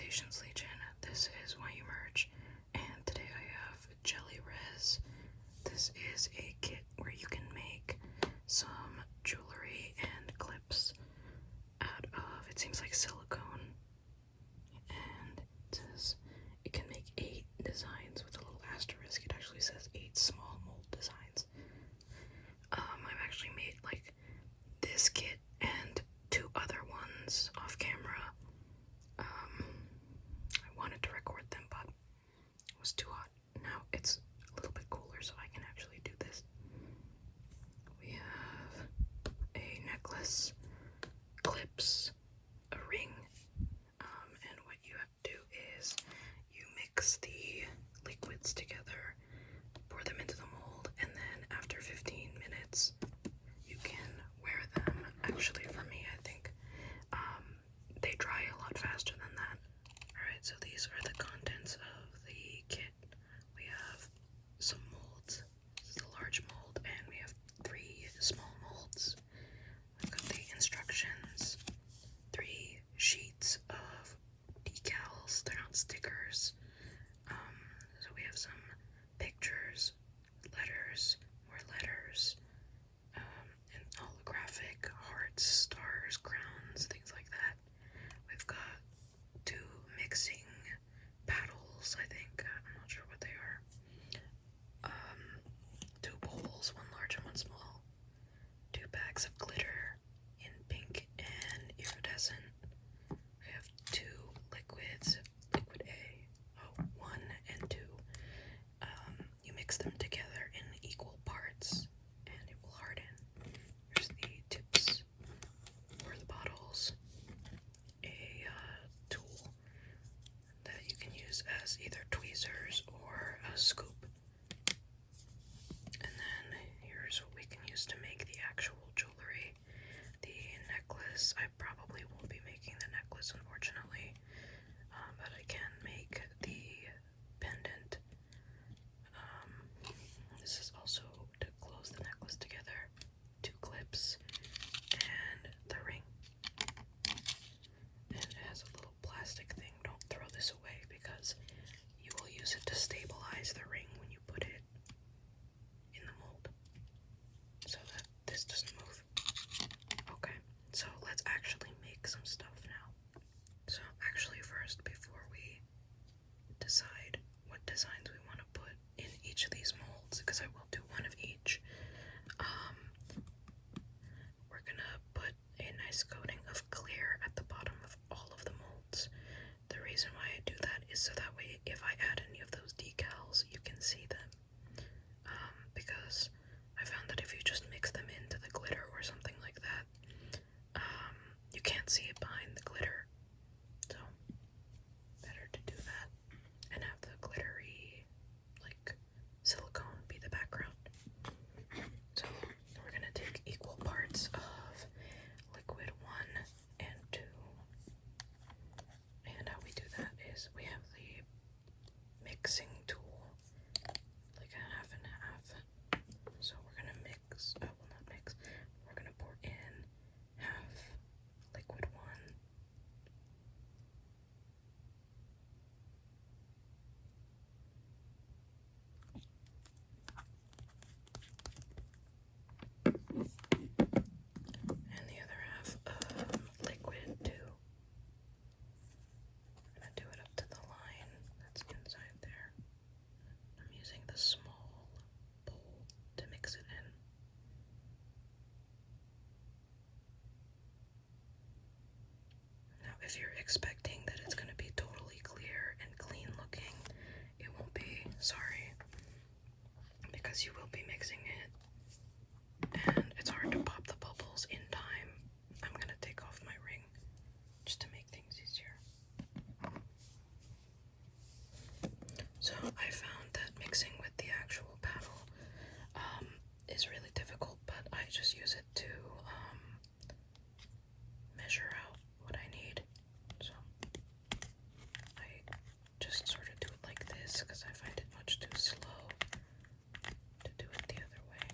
Salutations Legion, this is Why You Merge, and today I have Jellirez. This is a kit where you can make some jewelry and clips out of, it seems like silicone, and it says it can make 8 designs with a little asterisk. It actually says 8 small mold designs. I've actually made like this kit and 2 other ones off camera. I wanted to record them, but it was too hot. Now it's a little bit cooler, so I can actually do this. We have a necklace, clips, a ring, and what you have to do is you mix the liquids together, pour them into the mold, and then after 15 minutes you can wear them. Actually, for me, I think they dry a lot faster than that. Alright, so these are the contents of the kit. We have some molds. This is a large mold, and we have 3 small molds. We've got the instructions, 3 sheets of decals. They're not stickers. So we have some pictures, letters, more letters, and holographic hearts, stars, crowns, things like that. We've got 2 mixing paddles, I think. I'm not sure what they are. 2 bowls, 1 large and 1 small. 2 bags of glitter in pink and iridescent. We have 2 liquids, liquid A, 1 and 2. You mix them together in equal parts and it will harden. Here's the tips for the bottles. A tool that you can use as either tweezers or a scoop. And then here's what we can use to make the actual jewelry. The necklace, I probably won't be making the necklace, unfortunately, but I can make the pendant. This is also to close the necklace together. 2 clips and the ring. And it has a little plastic thing. Don't throw this away because you will use it to stabilize the ring when you put it in the mold so that this doesn't move. Okay, so let's actually make some stuff now. So actually first, before we decide what designs we want to put in each of these molds, because I will do one of each, we're gonna put a nice coating of clear at the bottom of all of the molds. The reason why I do that is so that way if I add any of those decals, you can see them. Because I found that if you just mix them into the glitter or something like that, you can't see it behind the glitter. So, better to do that and have the glittery, like, silicone be the background. So, we're gonna take equal parts of liquid 1 and 2. And how we do that is we have the mixing tool, like a half and half. So we're gonna mix, well, not mix, we're gonna pour in half liquid 1. And the other half of liquid 2. I'm gonna do it up to the line that's inside there. I'm using the small bowl to mix it in. Now, if you're expecting that it's gonna be totally clear and clean looking, it won't be, sorry, because you will be mixing it and it's hard to pop the bubbles in time. I'm gonna take off my ring just to make things easier. So I found that mixing with the actual paddle is really difficult, but I just use it to measure out what I need. So I just sort of do it like this because I find it much too slow to do it the other way.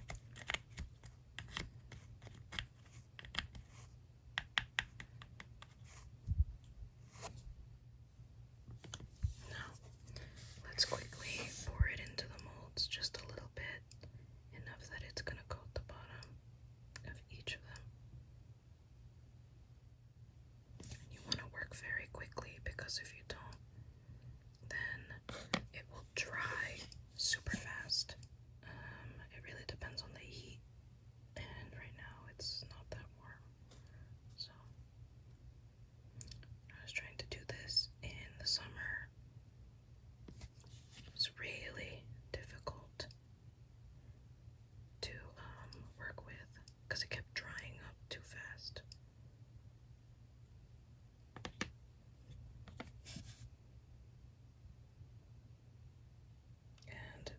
because if you don't, then it will dry super fast. It really depends on the heat, and right now it's not that warm, so I was trying to do this in the summer. It's really difficult to work with because it kept drying up too fast. And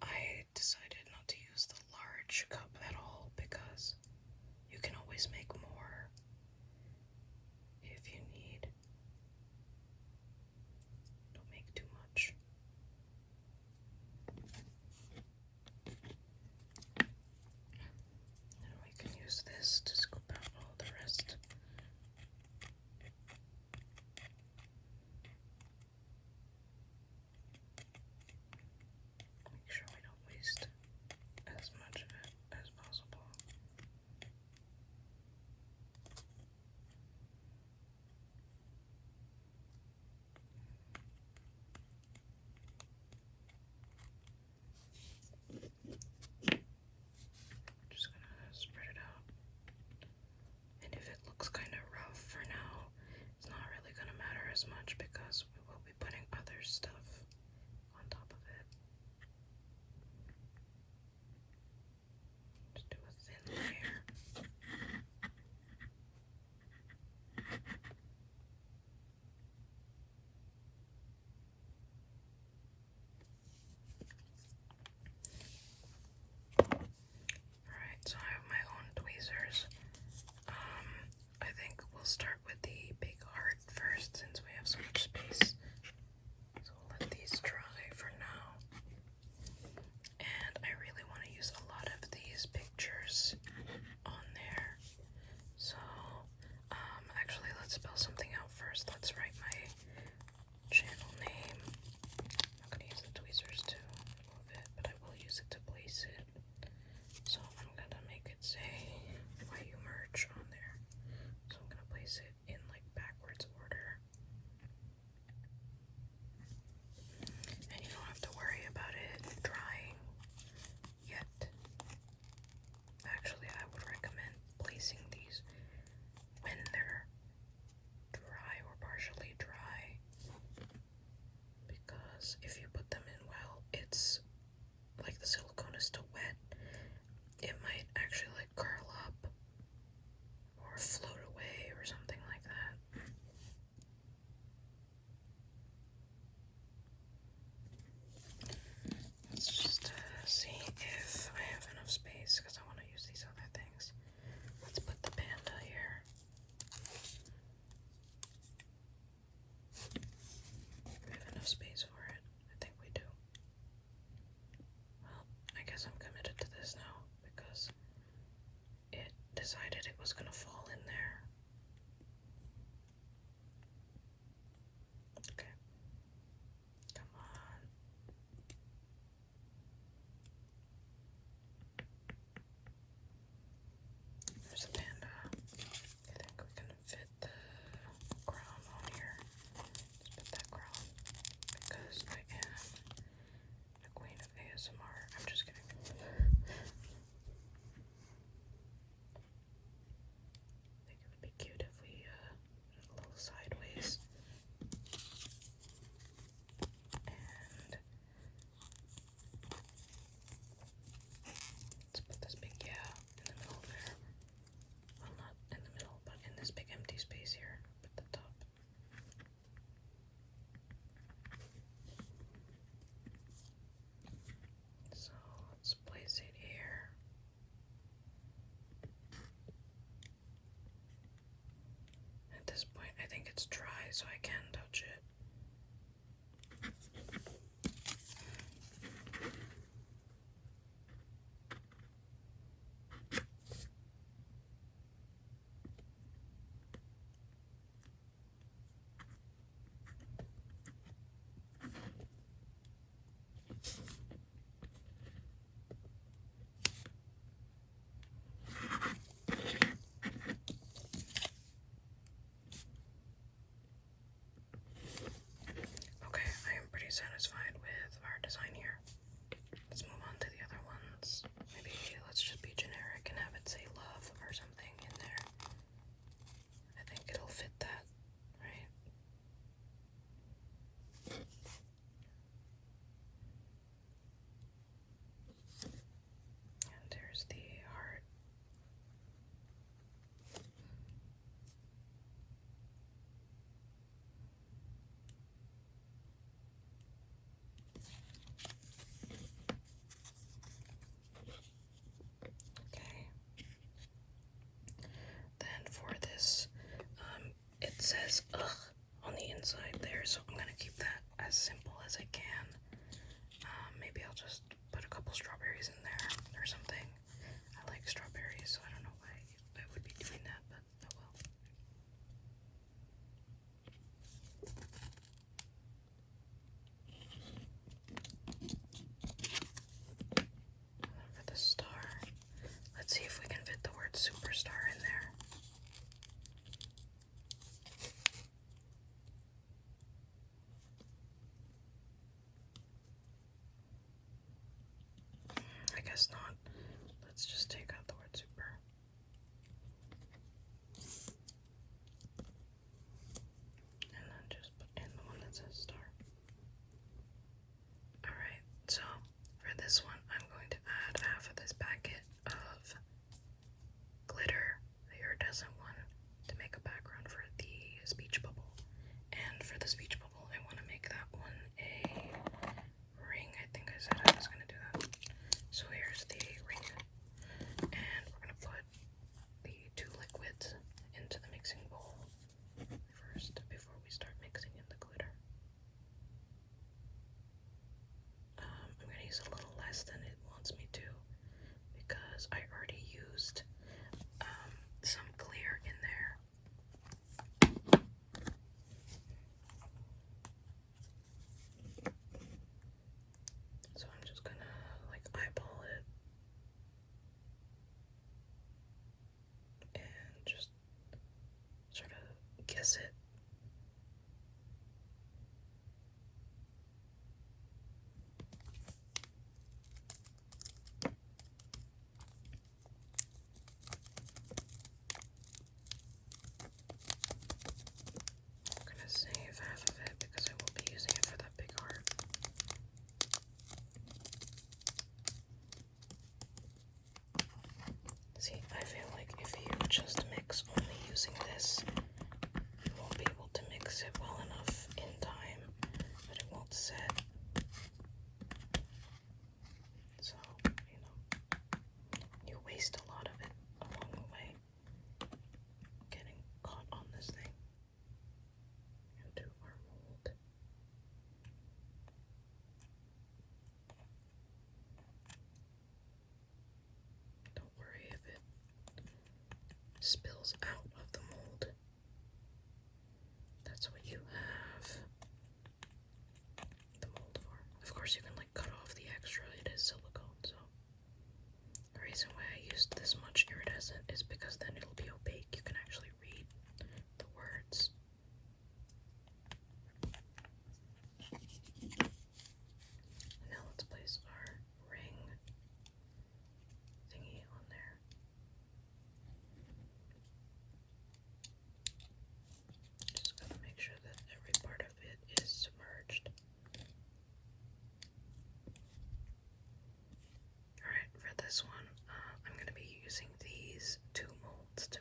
I decided not to use the large cup at all because you can always make more if you need. Don't make too much. And we can use this to scoop out all the rest. Make sure we don't waste as much of it as possible. Just gonna spread it out. And if it looks kind of rough for now, it's not really gonna matter as much because we will be putting other stuff on top of it. Just do a thin layer. Alright, so I have my own tweezers. I think we'll start with the big heart first since we have so much space. So we'll let these dry for now. And I really want to use a lot of these pictures on there. So, actually let's spell something out first. Let's write my channel name. I'm not going to use the tweezers to move it, but I will use it to place it. So I'm going to make it say why you merge on there. So I'm going to place it in like backwards order. And you don't have to worry about it drying yet. Actually, I would recommend placing these when they're dry or partially dry, because if you put them in while it's like the silicone is still wet, it might actually like curl up or float away or something like that. Let's just see if I have enough space because I want to use these other things. Let's put the panda here. We have enough space for it. I think we do. Well, I guess I'm committed to this now because it decided it was gonna fall in there. Okay. Come on. There's the panda. I think we can fit the crown on here. Let's put that crown because I am the queen of ASMR. I'm just kidding. I think it would be cute if we did a little sideways. And let's put this big in the middle there. Well, not in the middle, but in this big empty space here at the top. So let's place it here. At this point, I think it's dry, so I can touch it. satisfied with our design here. Let's move on to the other ones. Maybe let's just be generic and have it say love or something in there. I think it'll fit that, right? And there's the heart. Okay. Then for this, it says ugh on the inside there, so I'm gonna keep that as simple as I can. Maybe I'll just put a couple strawberries in there or something. I like strawberries, so I don't know why I would be doing that, but oh well. And then for the star, let's see if we can fit the word superstar in there. I guess not. Let's just take out the word super. And then just put in the one that says star. Alright, so for this one, I'm going to add half of this packet of glitter, the iridescent one, to make a background for the speech bubble. And for the speech bubble, I want to make that one a ring. I think I said I was going to do that. So here's the ring. And we're going to put the two liquids into the mixing bowl first before we start mixing in the glitter. I'm going to use a little less than it wants me to because I already used some clear in there. So I'm just gonna like eyeball it and just sort of guess it. I'm gonna save half of it because I will be using it for that big heart. See, I feel like if you just mix only using this, you won't be able to mix it well enough in time that it won't set. So, you waste a lot of it along the way getting caught on this thing. Into our mold. Don't worry if it spills out of the mold. That's what you have the mold for. Of course, you can like cut off the extra. It is silicone, so the reason why I used this much iridescent is because then it'll be opaque. You can actually read the words. Now let's place our ring thingy on there. Just gotta make sure that every part of it is submerged. Alright, for this one, I'm gonna be using these two molds to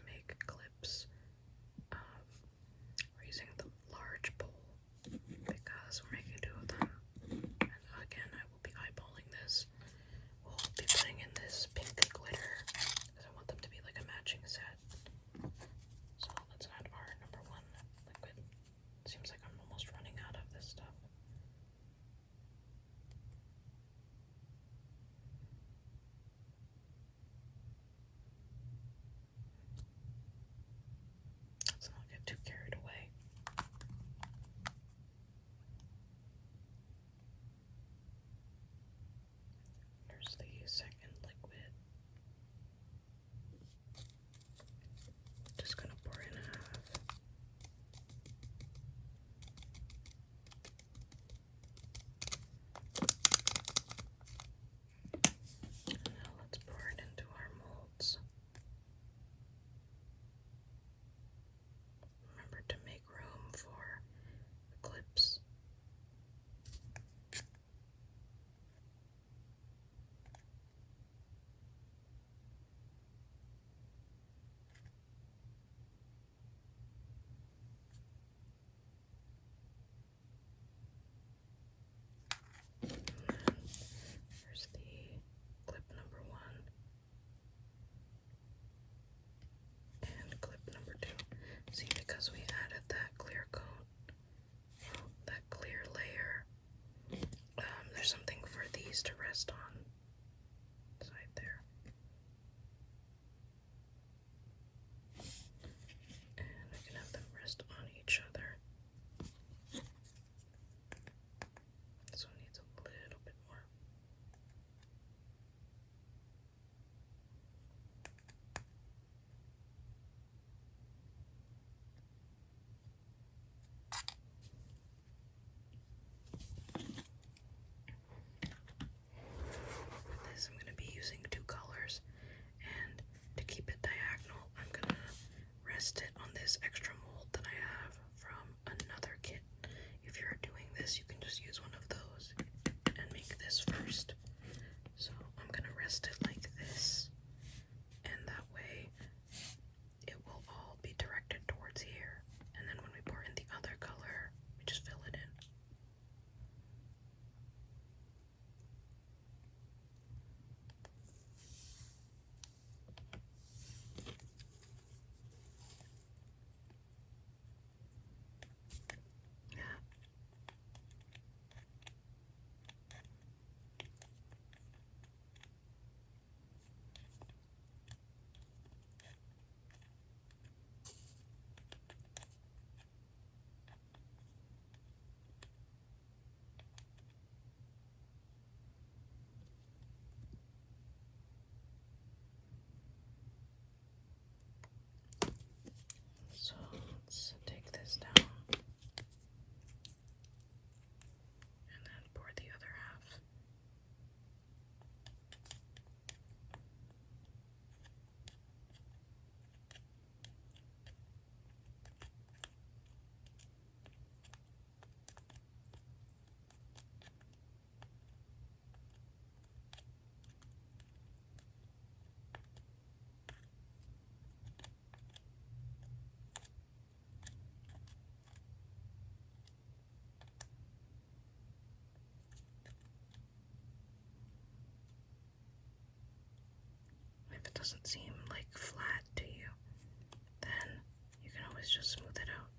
twist it like this, and that way it will all be directed towards here. And then when we pour in the other color, we just fill it in. So let's take this down and then pour the other half. If it doesn't seem like flat to you, then you can always just smooth it out.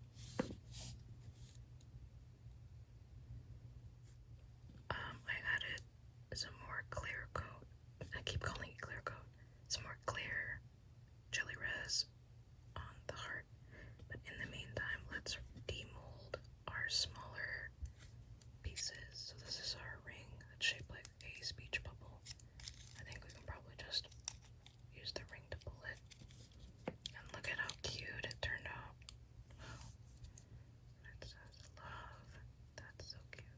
I added some more clear coat. I keep calling it clear coat. Some more clear Jellirez on the heart. But in the meantime, let's demold our smaller pieces. So this is our ring that's shaped like a speech bubble. I think we can probably just use the ring to pull it. And look at how cute it turned out. Wow. It says love. That's so cute.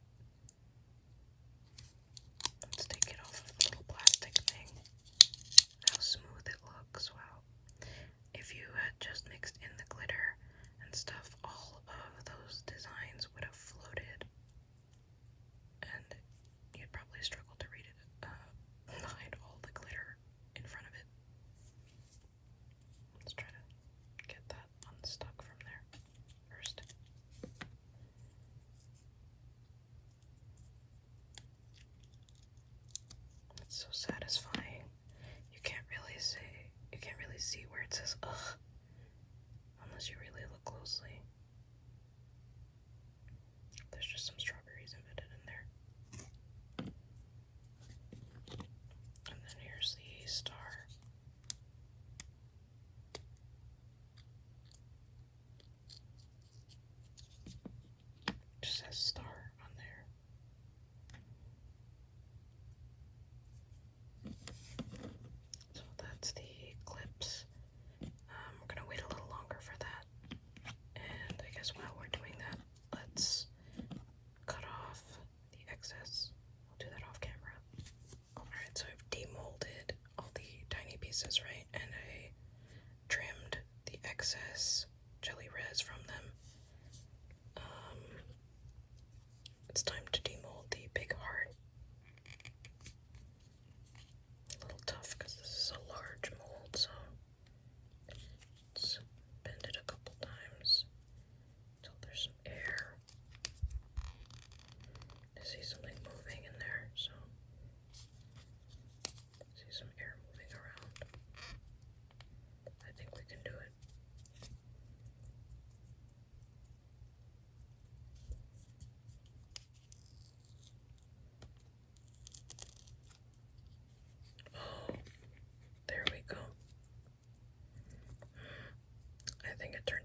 Let's take it off of the little plastic thing. How smooth it looks. Wow. If you had just mixed in the glitter and stuff, all of those designs would have floated. And you'd probably struggle to read it behind all the glitter in front of it. Let's try to get that unstuck from there first. It's so satisfying. You can't really see where it says ugh unless you really look closely. There's just some strawberries embedded in there. And then here's the star. Just says star on there. So that's the clips. We're gonna wait a little longer for that. And I guess while we're doing that, let's cut off the excess. I'll do that off camera. Alright, so I've demolded all the tiny pieces, right? And I trimmed the excess Jellirez from them. It's time to demold the big heart. A little tough because this is a large mold, so let's bend it a couple times until there's some air. I see something moving in there, so I see some air moving around. I think we can do it. Oh, there we go. I think it turned